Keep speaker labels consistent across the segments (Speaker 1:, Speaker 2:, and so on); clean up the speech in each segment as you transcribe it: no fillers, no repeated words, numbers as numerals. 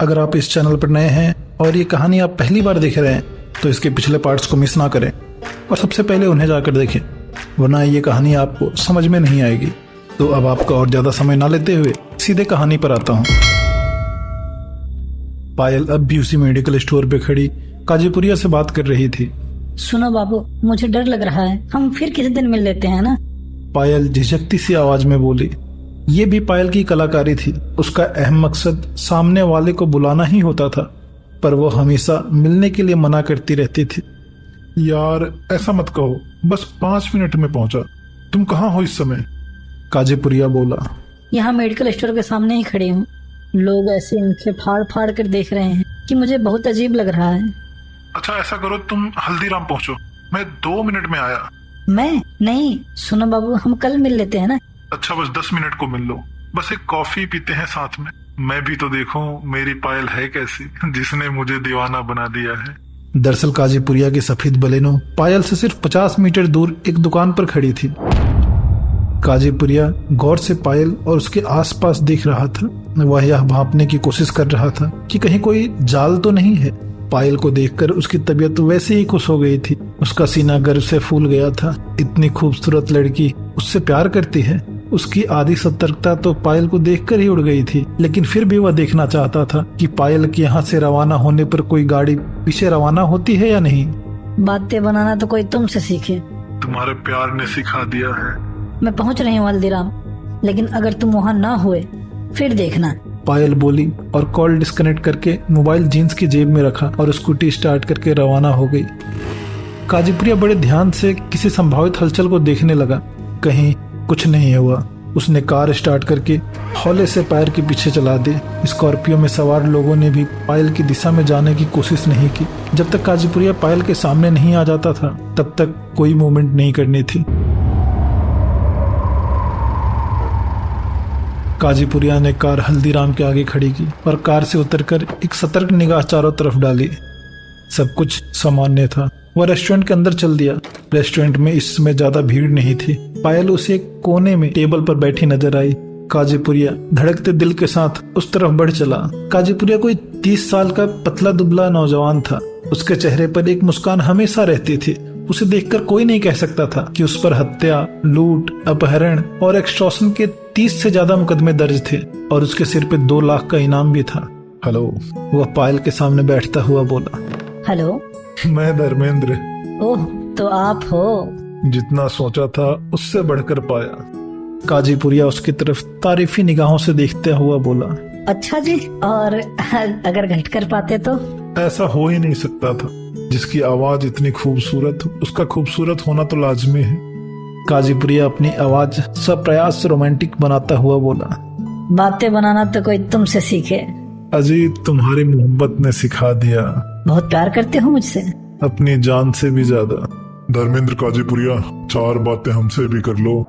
Speaker 1: अगर आप इस चैनल पर नए हैं और ये कहानी आप पहली बार देख रहे हैं तो इसके पिछले पार्ट्स को मिस ना करें और सबसे पहले उन्हें जाकर देखें, वरना ये कहानी आपको समझ में नहीं आएगी। तो अब आपका और ज्यादा समय ना लेते हुए सीधे कहानी पर आता हूँ। पायल अब भी उसी मेडिकल स्टोर पे खड़ी काजीपुरिया से बात कर रही थी।
Speaker 2: सुनो बाबू, मुझे डर लग रहा है, हम फिर किसी दिन मिल लेते हैं ना।
Speaker 1: पायल झिझकती सी आवाज में बोली। ये भी पायल की कलाकारी थी। उसका अहम मकसद सामने वाले को बुलाना ही होता था, पर वो हमेशा मिलने के लिए मना करती रहती थी।
Speaker 3: यार ऐसा मत कहो, बस 5 मिनट में पहुंचा। तुम कहाँ हो इस समय?
Speaker 1: काजीपुरिया बोला।
Speaker 2: यहाँ मेडिकल स्टोर के सामने ही खड़ी हूँ। लोग ऐसे आंखें फाड़ फाड़ कर देख रहे हैं कि मुझे बहुत अजीब लग रहा है।
Speaker 3: अच्छा ऐसा करो, तुम हल्दीराम पहुंचो, मैं 2 मिनट में आया।
Speaker 2: मैं नहीं, सुनो बाबू, हम कल मिल लेते हैं ना।
Speaker 3: अच्छा बस 10 मिनट को मिल लो, बस एक कॉफी पीते हैं साथ में। मैं भी तो देखूं मेरी पायल है कैसी, जिसने मुझे दीवाना बना दिया है।
Speaker 1: दरअसल काजीपुरिया की सफेद बलेनो पायल से सिर्फ 50 मीटर दूर एक दुकान पर खड़ी थी। काजीपुरिया गौर से पायल और उसके आसपास देख रहा था। वह यह भांपने की कोशिश कर रहा था कि कहीं कोई जाल तो नहीं है। पायल को देखकर उसकी तबीयत वैसे ही खुश हो गई थी। उसका सीना गर्व से फूल गया था। इतनी खूबसूरत लड़की उससे प्यार करती है। उसकी आधी सतर्कता तो पायल को देखकर ही उड़ गई थी, लेकिन फिर भी वह देखना चाहता था कि पायल के यहाँ से रवाना होने पर कोई गाड़ी पीछे रवाना होती है या नहीं।
Speaker 2: बातें बनाना तो कोई तुमसे सीखे।
Speaker 3: तुम्हारे प्यार ने सिखा दिया है।
Speaker 2: मैं पहुँच रही हूँ हल्दीराम, लेकिन अगर तुम वहाँ ना हुए फिर देखना।
Speaker 1: पायल बोली और कॉल डिस्कनेक्ट करके मोबाइल जीन्स की जेब में रखा और स्कूटी स्टार्ट करके रवाना हो गई। काजीपुरिया बड़े ध्यान से किसी संभावित हलचल को देखने लगा। कहीं कुछ नहीं हुआ। उसने कार स्टार्ट करके हौले से पायल के पीछे चला दी। स्कॉर्पियो में सवार लोगों ने भी पायल की दिशा में जाने की कोशिश नहीं की। जब तक काजीपुरिया पायल के सामने नहीं आ जाता था तब तक कोई मूवमेंट नहीं करनी थी। काजीपुरिया ने कार हल्दीराम के आगे खड़ी की और कार से उतरकर एक सतर्क निगाह चारों तरफ डाली। सब कुछ सामान्य था। वह रेस्टोरेंट के अंदर चल दिया। रेस्टोरेंट में इस समय ज्यादा भीड़ नहीं थी। पायल उसे एक कोने में टेबल पर बैठी नजर आई। काजीपुरिया धड़कते दिल के साथ उस तरफ बढ़ चला। काजीपुरिया कोई 30 साल का पतला दुबला नौजवान था। उसके चेहरे पर एक मुस्कान हमेशा रहती थी। उसे देखकर कोई नहीं कह सकता था कि उस पर हत्या, लूट, अपहरण और एक्सटॉर्शन के 30 से ज्यादा मुकदमे दर्ज थे और उसके सिर पे 2 लाख का इनाम भी था।
Speaker 3: हेलो,
Speaker 1: वह पायल के सामने बैठता हुआ बोला।
Speaker 2: हेलो,
Speaker 3: मैं धर्मेंद्र।
Speaker 2: ओह, तो आप हो।
Speaker 3: जितना सोचा था उससे बढ़कर पाया।
Speaker 1: काजीपुरिया उसकी तरफ तारीफी निगाहों से देखते हुआ बोला।
Speaker 2: अच्छा जी, और अगर घट कर पाते तो?
Speaker 3: ऐसा हो ही नहीं सकता था। जिसकी आवाज इतनी खूबसूरत, उसका खूबसूरत होना तो लाजमी है।
Speaker 1: काजीपुरिया अपनी आवाज सप्रयास रोमांटिक बनाता हुआ बोला।
Speaker 2: बातें बनाना तो कोई तुमसे सीखे।
Speaker 3: अजीत, तुम्हारी मोहब्बत ने सिखा दिया।
Speaker 2: बहुत प्यार करते हो मुझसे?
Speaker 3: अपनी जान से भी ज्यादा। धर्मेंद्र काजीपुरिया, 4 बातें हमसे भी कर लो।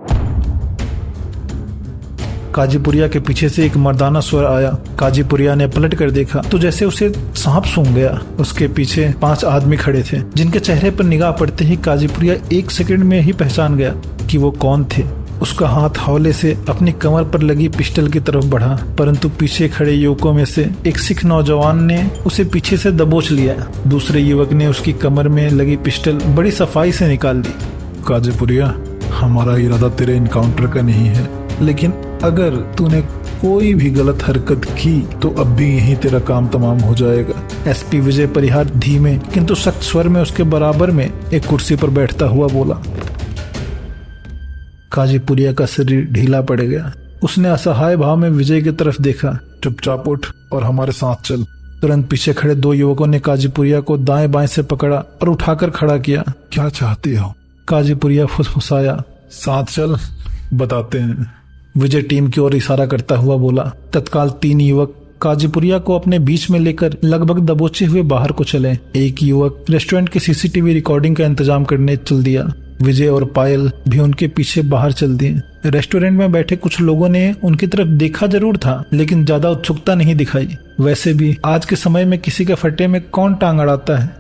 Speaker 1: काजीपुरिया के पीछे से एक मर्दाना स्वर आया। काजीपुरिया ने पलट कर देखा तो जैसे उसे सांप सूंघ गया। उसके पीछे 5 आदमी खड़े थे, जिनके चेहरे पर निगाह पड़ते ही काजीपुरिया 1 सेकंड में ही पहचान गया कि वो कौन थे। उसका हाथ हौले से अपनी कमर पर लगी पिस्टल की तरफ बढ़ा, परंतु पीछे खड़े युवकों में से एक सिख नौजवान ने उसे पीछे से दबोच लिया। दूसरे युवक ने उसकी कमर में लगी पिस्टल बड़ी सफाई से निकाल ली।
Speaker 3: काजीपुरिया, हमारा इरादा तेरे इनकाउंटर का नहीं है, लेकिन अगर तूने कोई भी गलत हरकत की तो अब भी यहीं तेरा काम तमाम हो जाएगा।
Speaker 1: एसपी विजय परिहार धीमे किंतु सख्त स्वर में उसके बराबर में एक कुर्सी पर बैठता हुआ बोला। काजीपुरिया का शरीर ढीला पड़ गया। उसने असहाय भाव में विजय की तरफ देखा।
Speaker 3: चुपचाप उठ और हमारे साथ चल।
Speaker 1: तुरंत पीछे खड़े 2 युवकों ने काजीपुरिया को दाएं बाएं से पकड़ा और उठाकर खड़ा किया।
Speaker 3: क्या चाहते हो?
Speaker 1: काजीपुरिया फुसफुसाया।
Speaker 3: साथ चल, बताते हैं।
Speaker 1: विजय टीम की ओर इशारा करता हुआ बोला। तत्काल 3 युवक काजीपुरिया को अपने बीच में लेकर लगभग दबोचे हुए बाहर को चले। एक युवक रेस्टोरेंट की सीसीटीवी रिकॉर्डिंग का इंतजाम करने चल दिया। विजय और पायल भी उनके पीछे बाहर चल दिए। रेस्टोरेंट में बैठे कुछ लोगों ने उनकी तरफ देखा जरूर था, लेकिन ज्यादा उत्सुकता नहीं दिखाई। वैसे भी आज के समय में किसी के फट्टे में कौन टांग अड़ाता है।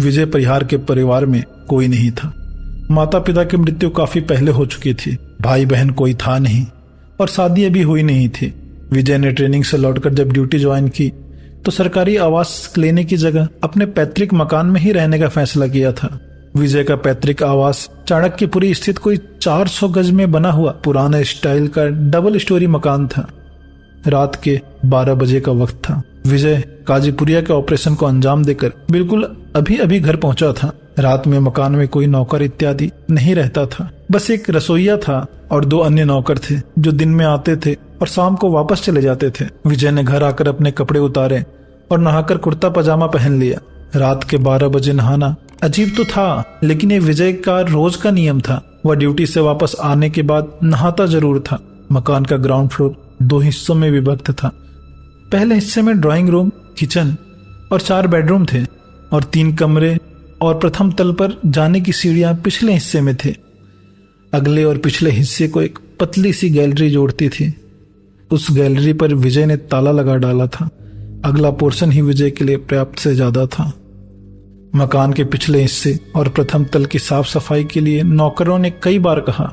Speaker 1: विजय परिहार के परिवार में कोई नहीं था। माता पिता की मृत्यु काफी पहले हो चुकी थी। भाई बहन कोई था नहीं और शादी अभी हुई नहीं थी। विजय ने ट्रेनिंग से लौटकर जब ड्यूटी ज्वाइन की तो सरकारी आवास लेने की जगह अपने पैतृक मकान में ही रहने का फैसला किया था। विजय का पैतृक आवास चाणक्यपुरी स्थित कोई 400 गज में बना हुआ पुराने स्टाइल का डबल स्टोरी मकान था। रात के 12 बजे का वक्त था। विजय काजीपुरिया के ऑपरेशन को अंजाम देकर बिल्कुल अभी अभी घर पहुंचा था। रात में मकान में कोई नौकर इत्यादि नहीं रहता था, बस एक रसोइया था और 2 अन्य नौकर थे जो दिन में आते थे और शाम को वापस चले जाते थे। विजय ने घर आकर अपने कपड़े उतारे और नहाकर कुर्ता पजामा पहन लिया। रात के 12 बजे नहाना अजीब तो था, लेकिन ये विजय का रोज का नियम था। वह ड्यूटी से वापस आने के बाद नहाता जरूर था। मकान का ग्राउंड फ्लोर 2 हिस्सों में विभक्त था। पहले हिस्से में ड्राइंग रूम, किचन और 4 बेडरूम थे और 3 कमरे, और प्रथम तल पर जाने की सीढ़ियां पिछले हिस्से में थे। अगले और पिछले हिस्से को एक पतली सी गैलरी जोड़ती थी। उस गैलरी पर विजय ने ताला लगा डाला था। अगला पोर्शन ही विजय के लिए पर्याप्त से ज्यादा था। मकान के पिछले हिस्से और प्रथम तल की साफ सफाई के लिए नौकरों ने कई बार कहा,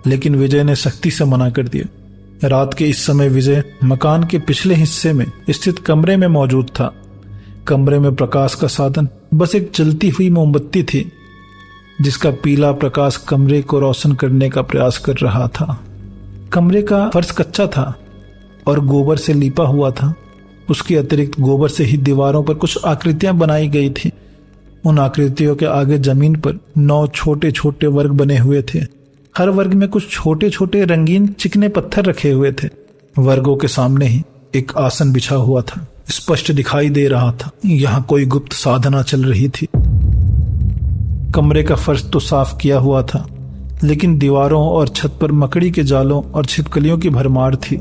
Speaker 1: लेकिन विजय ने सख्ती से मना कर दिया। रात के इस समय विजय मकान के पिछले हिस्से में स्थित कमरे में मौजूद था। कमरे में प्रकाश का साधन बस एक जलती हुई मोमबत्ती थी, जिसका पीला प्रकाश कमरे को रोशन करने का प्रयास कर रहा था। कमरे का फर्श कच्चा था और गोबर से लीपा हुआ था। उसके अतिरिक्त गोबर से ही दीवारों पर कुछ आकृतियां बनाई गई थी। उन आकृतियों के आगे जमीन पर 9 छोटे छोटे वर्ग बने हुए थे। हर वर्ग में कुछ छोटे छोटे रंगीन चिकने पत्थर रखे हुए थे। वर्गों के सामने ही एक आसन बिछा हुआ था। स्पष्ट दिखाई दे रहा था यहाँ कोई गुप्त साधना चल रही थी। कमरे का फर्श तो साफ किया हुआ था, लेकिन दीवारों और छत पर मकड़ी के जालों और छिपकलियों की भरमार थी।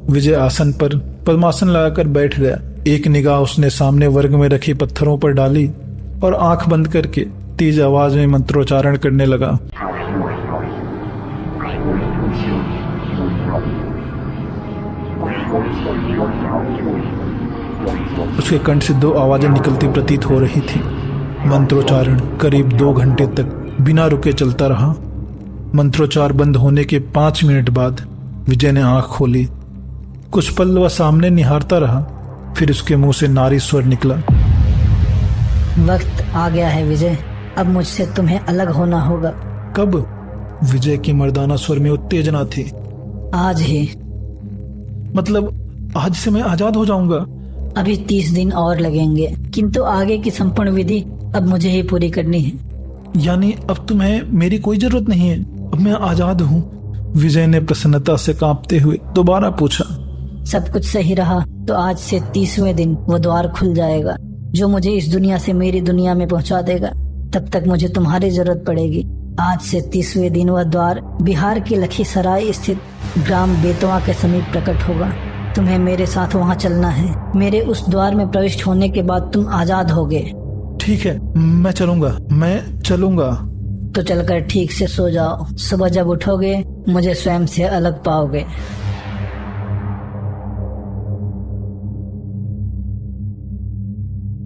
Speaker 1: विजय आसन पर पद्मासन लगाकर बैठ गया। एक निगाह उसने सामने वर्ग में रखे पत्थरों पर डाली और आंख बंद करके तेज आवाज में मंत्रोच्चारण करने लगा। उसके कंठ से 2 आवाजें निकलती प्रतीत हो रही थी। मंत्रोच्चारण करीब 2 घंटे तक बिना रुके चलता रहा। मंत्रोच्चार बंद होने के 5 मिनट बाद विजय ने आंख खोली। कुछ पल वह सामने निहारता रहा, फिर उसके मुंह से नारी स्वर निकला।
Speaker 2: वक्त आ गया है विजय, अब मुझसे तुम्हें अलग होना होगा।
Speaker 1: कब? विजय की मर्दाना स्वर में उत्तेजना थी।
Speaker 2: आज ही।
Speaker 1: मतलब आज से मैं आजाद हो जाऊंगा?
Speaker 2: अभी 30 दिन और लगेंगे, किंतु आगे की संपूर्ण विधि अब मुझे ही पूरी करनी है।
Speaker 1: यानी अब तुम्हें मेरी कोई जरूरत नहीं है, अब मैं आजाद हूँ? विजय ने प्रसन्नता से कांपते हुए दोबारा पूछा।
Speaker 2: सब कुछ सही रहा तो आज से 30वें दिन वो द्वार खुल जाएगा जो मुझे इस दुनिया से मेरी दुनिया में पहुंचा देगा। तब तक मुझे तुम्हारी जरूरत पड़ेगी। आज से 30वें दिन वह द्वार बिहार के लखीसराय स्थित ग्राम बेतवा के समीप प्रकट होगा। तुम्हें मेरे साथ वहां चलना है। मेरे उस द्वार में प्रविष्ट होने के बाद तुम आजाद होगे।
Speaker 1: ठीक है, मैं चलूंगा।
Speaker 2: तो चलकर ठीक से सो जाओ। सुबह जब उठोगे मुझे स्वयं से अलग पाओगे।